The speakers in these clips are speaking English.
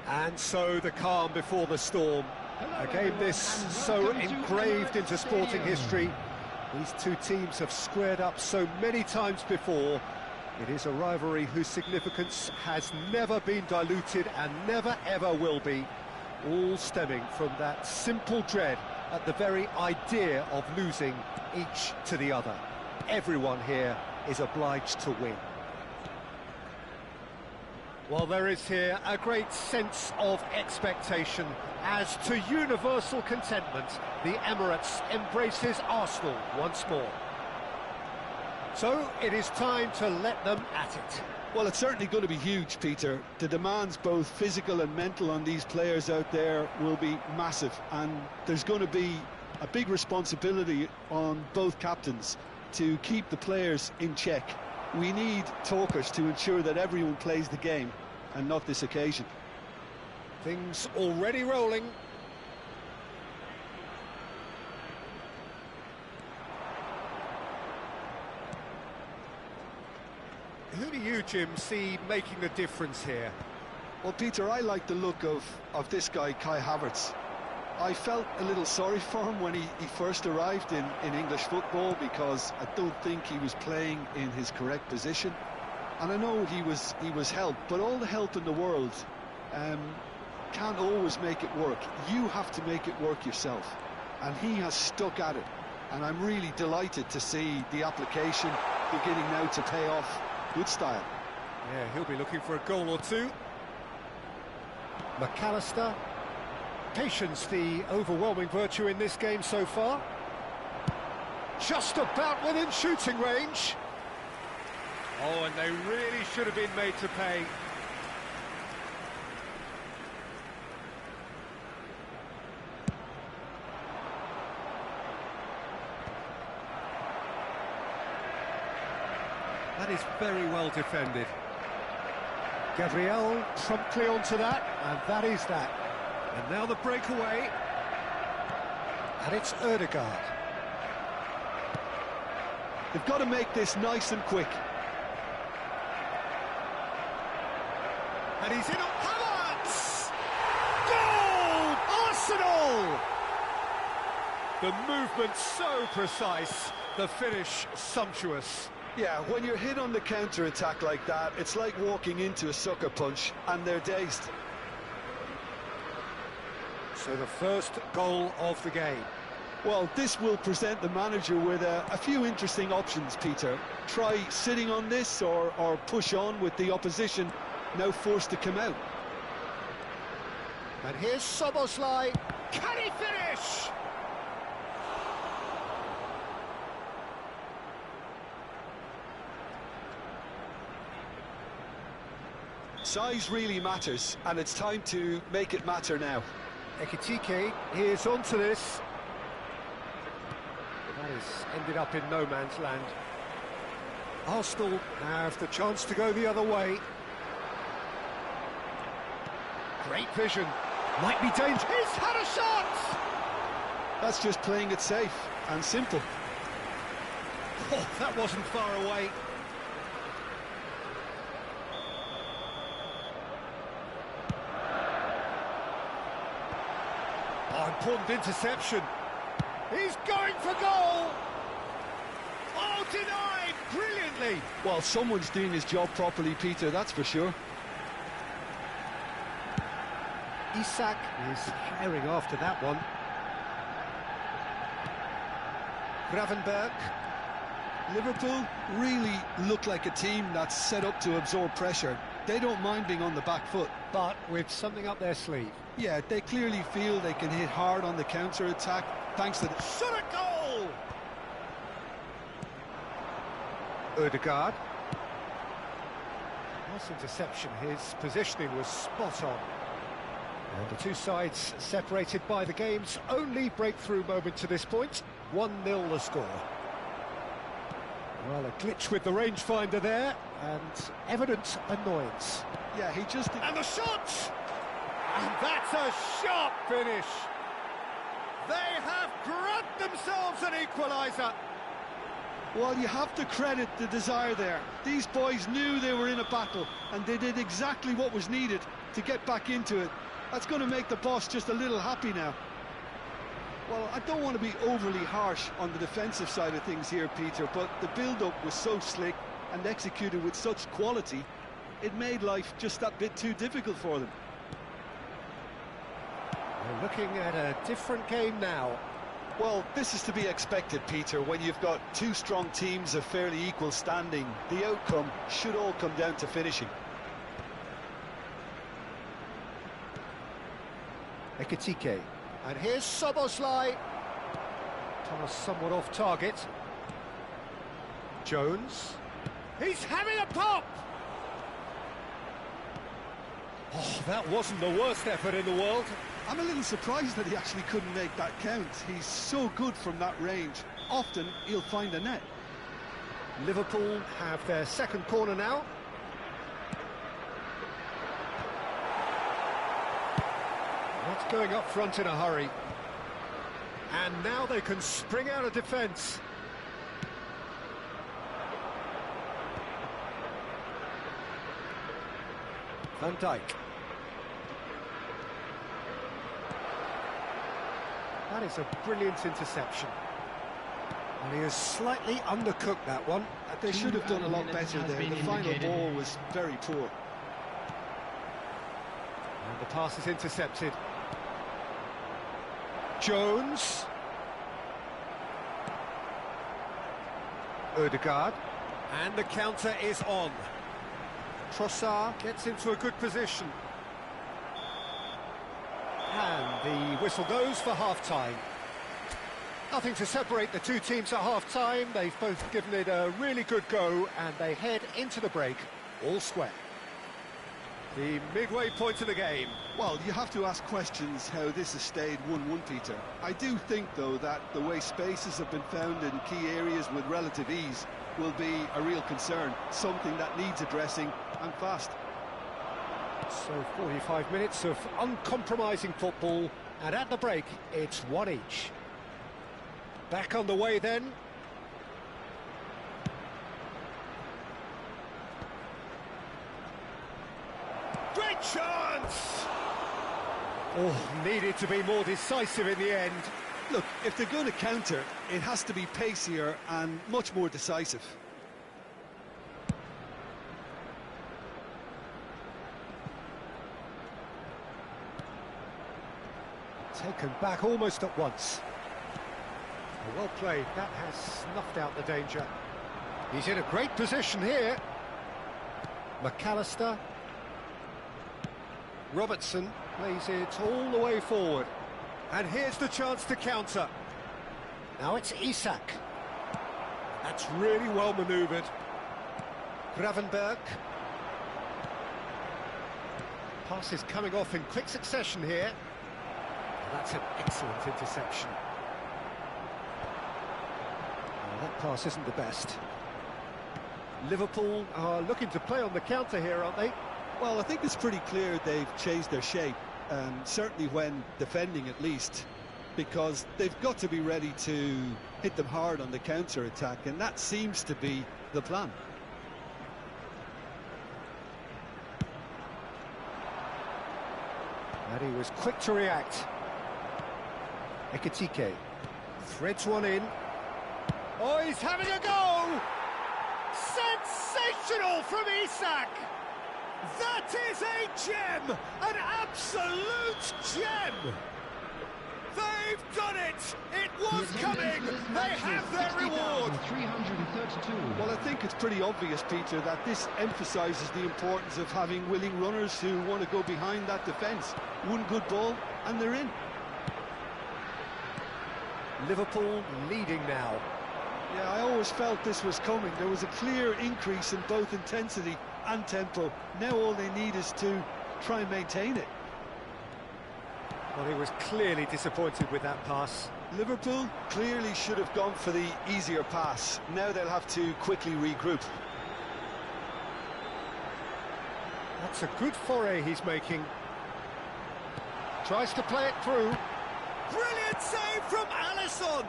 And so the calm before the storm. A game this so engraved into sporting history. These two teams have squared up so many times before. It is a rivalry whose significance has never been diluted and never ever will be. All stemming from that simple dread at the very idea of losing each to the other. Everyone here is obliged to win. Well, there is here a great sense of expectation as to universal contentment. The Emirates embraces Arsenal once more. So it is time to let them at it. Well, it's certainly going to be huge, Peter. The demands, both physical and mental, on these players out there will be massive, and there's going to be a big responsibility on both captains to keep the players in check. We need talkers to ensure that everyone plays the game, and not this occasion. Things already rolling. Who do you, Jim, see making the difference here? Well, Peter, I like the look of this guy, Kai Havertz. I felt a little sorry for him when he first arrived in English football, because I don't think he was playing in his correct position. And I know he was helped, but all the help in the world can't always make it work. You have to make it work yourself. And he has stuck at it. And I'm really delighted to see the application beginning now to pay off with style. Yeah, he'll be looking for a goal or two. McAllister. Patience, the overwhelming virtue in this game so far. Just about within shooting range. Oh, and they really should have been made to pay. That is very well defended. Gabriel promptly onto that, and that is that. And now the breakaway. And it's Ødegaard. They've got to make this nice and quick. And he's in on Havertz! Goal! Arsenal! The movement so precise, the finish sumptuous. Yeah, when you're hit on the counter-attack like that, it's like walking into a sucker punch, and they're dazed. So the first goal of the game. Well, this will present the manager with a few interesting options, Peter. Try sitting on this or push on with the opposition now forced to come out. And here's Szoboszlai. Can he finish? Size really matters, and it's time to make it matter now. Ekitike is onto this. That has ended up in no man's land. Arsenal have the chance to go the other way. Great vision. Might be dangerous. He's had a shot! That's just playing it safe and simple. Oh, that wasn't far away. Oh, important interception. He's going for goal! Oh, denied brilliantly! Well, someone's doing his job properly, Peter, that's for sure. Isak is firing after that one. Gravenberg. Liverpool really look like a team that's set up to absorb pressure. They don't mind being on the back foot. But with something up their sleeve. Yeah, they clearly feel they can hit hard on the counter-attack thanks to the... Shot a goal! Ødegaard. Nice interception, his positioning was spot on. And the two sides separated by the game's only breakthrough moment to this point. 1-0 the score. Well, a glitch with the rangefinder there, and evident annoyance. Yeah, he just... And the shot! And that's a sharp finish. They have grabbed themselves an equaliser. Well, you have to credit the desire there. These boys knew they were in a battle, and they did exactly what was needed. to get back into it. That's going to make the boss just a little happy now. Well, I don't want to be overly harsh on the defensive side of things here, Peter, but the build-up was so slick and executed with such quality, it made life just that bit too difficult for them. We're looking at a different game now. Well, this is to be expected, Peter. When you've got two strong teams of fairly equal standing, the outcome should all come down to finishing. Ekitike. And here's Soboslai. Pass somewhat off target. Jones. He's having a pop! Oh, that wasn't the worst effort in the world. I'm a little surprised that he actually couldn't make that count. He's so good from that range. Often he'll find a net. Liverpool have their second corner now. Not going up front in a hurry. And now they can spring out of defence. Van Dijk. That is a brilliant interception. And he has slightly undercooked that one. They should have done a lot better there. The final ball was very poor. And the pass is intercepted. Jones. Ødegaard. And the counter is on. Trossard gets into a good position. And the whistle goes for half-time. Nothing to separate the two teams at half-time. They've both given it a really good go, and they head into the break all square. The midway point of the game. Well, you have to ask questions how this has stayed 1-1, Peter. I do think, though, that the way spaces have been found in key areas with relative ease will be a real concern, something that needs addressing, and fast. So 45 minutes of uncompromising football, and at the break, it's one each. Back on the way then. Great chance! Oh, needed to be more decisive in the end. Look, if they're going to counter, it has to be pacier and much more decisive. Taken back almost at once. Well played, that has snuffed out the danger. He's in a great position here. McAllister. Robertson plays it all the way forward. And here's the chance to counter. Now it's Isak. That's really well manoeuvred. Gravenberg. Pass is coming off in quick succession here. That's an excellent interception. Oh, that pass isn't the best. Liverpool are looking to play on the counter here, aren't they? Well, I think it's pretty clear they've changed their shape, certainly when defending at least, because they've got to be ready to hit them hard on the counter-attack, and that seems to be the plan. And he was quick to react. Ekitike threads one in. Oh, he's having a go! Sensational from Isak! That is a gem! An absolute gem! They've done it! It was coming! They have their reward! 332. Well, I think it's pretty obvious, Peter, that this emphasises the importance of having willing runners who want to go behind that defence. One good ball, and they're in. Liverpool leading now. Yeah, I always felt this was coming. There was a clear increase in both intensity and tempo. Now all they need is to try and maintain it. Well, he was clearly disappointed with that pass. Liverpool clearly should have gone for the easier pass. Now they'll have to quickly regroup. That's a good foray he's making. Tries to play it through. Brilliant save from Alisson!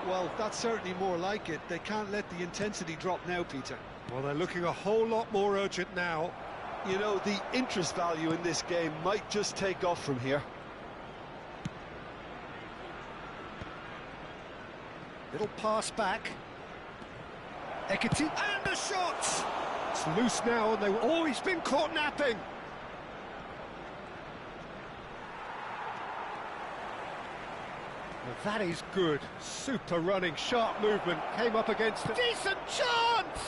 Well, that's certainly more like it. They can't let the intensity drop now, Peter. Well, they're looking a whole lot more urgent now. You know, the interest value in this game might just take off from here. Little pass back. Ekiti, and the shot! It's loose now, and oh, he's been caught napping. Well, that is good. Super running, sharp movement. Came up against a decent chance!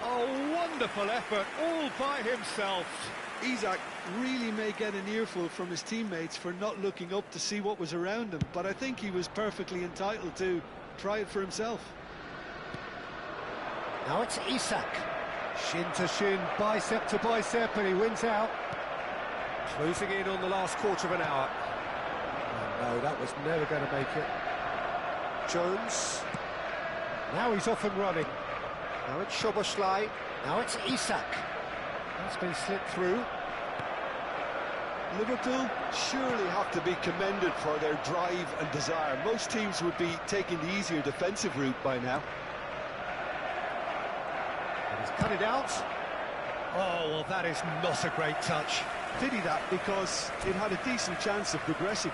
Oh, wonderful effort, all by himself. Isak really may get an earful from his teammates for not looking up to see what was around him, but I think he was perfectly entitled to try it for himself. Now it's Isak. Shin to shin, bicep to bicep, and he wins out. Closing in on the last quarter of an hour. Oh, no, that was never going to make it. Jones. Now he's off and running. Now it's Szoboszlai. Now it's Isak. That's been slipped through. Liverpool surely have to be commended for their drive and desire. Most teams would be taking the easier defensive route by now. And he's cut it out. Oh, well, that is not a great touch. Pity that, because it had a decent chance of progressing.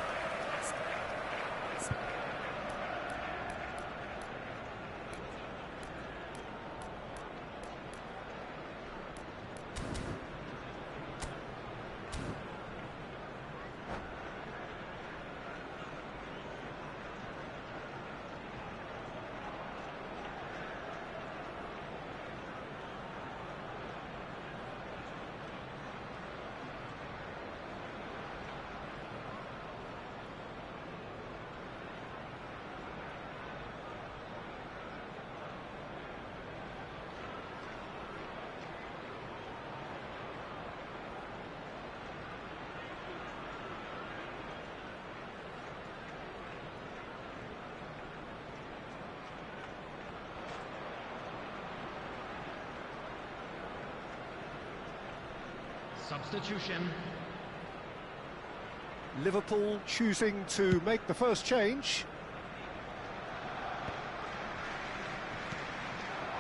Substitution. Liverpool choosing to make the first change.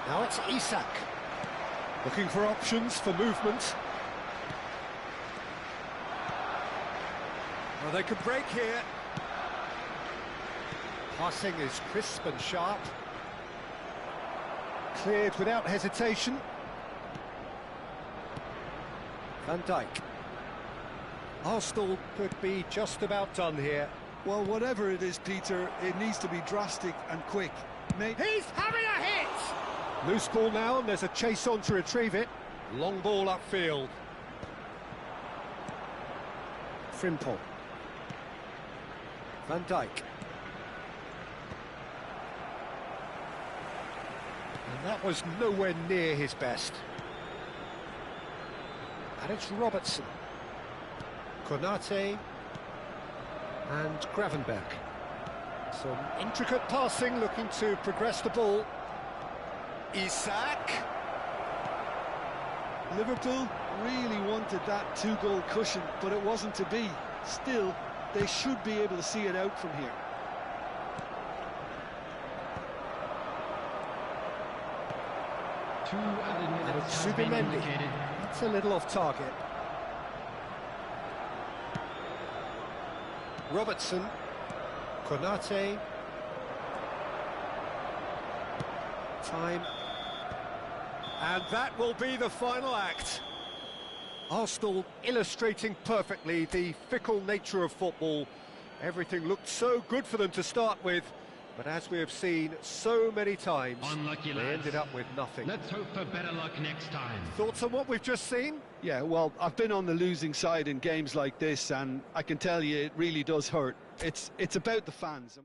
Now it's Isak. Looking for options for movement. Well, they could break here. Passing is crisp and sharp. Cleared without hesitation. Van Dijk. Arsenal could be just about done here. Well, whatever it is, Peter, it needs to be drastic and quick. He's having a hit! Loose ball now, and there's a chase on to retrieve it. Long ball upfield. Frimpong. Van Dijk. And that was nowhere near his best. And it's Robertson, Konate and Gravenberch. Some intricate passing, looking to progress the ball. Isak. Liverpool really wanted that two-goal cushion, but it wasn't to be. Still, they should be able to see it out from here. Two added minutes has been Subimendi. indicated. That's a little off target. Robertson, Konate. Time. And that will be the final act. Arsenal illustrating perfectly the fickle nature of football. Everything looked so good for them to start with, but as we have seen so many times, Unlucky they lads. ended up with nothing. Let's hope for better luck next time. Thoughts on what we've just seen? Yeah, well, I've been on the losing side in games like this, and I can tell you it really does hurt. It's about the fans.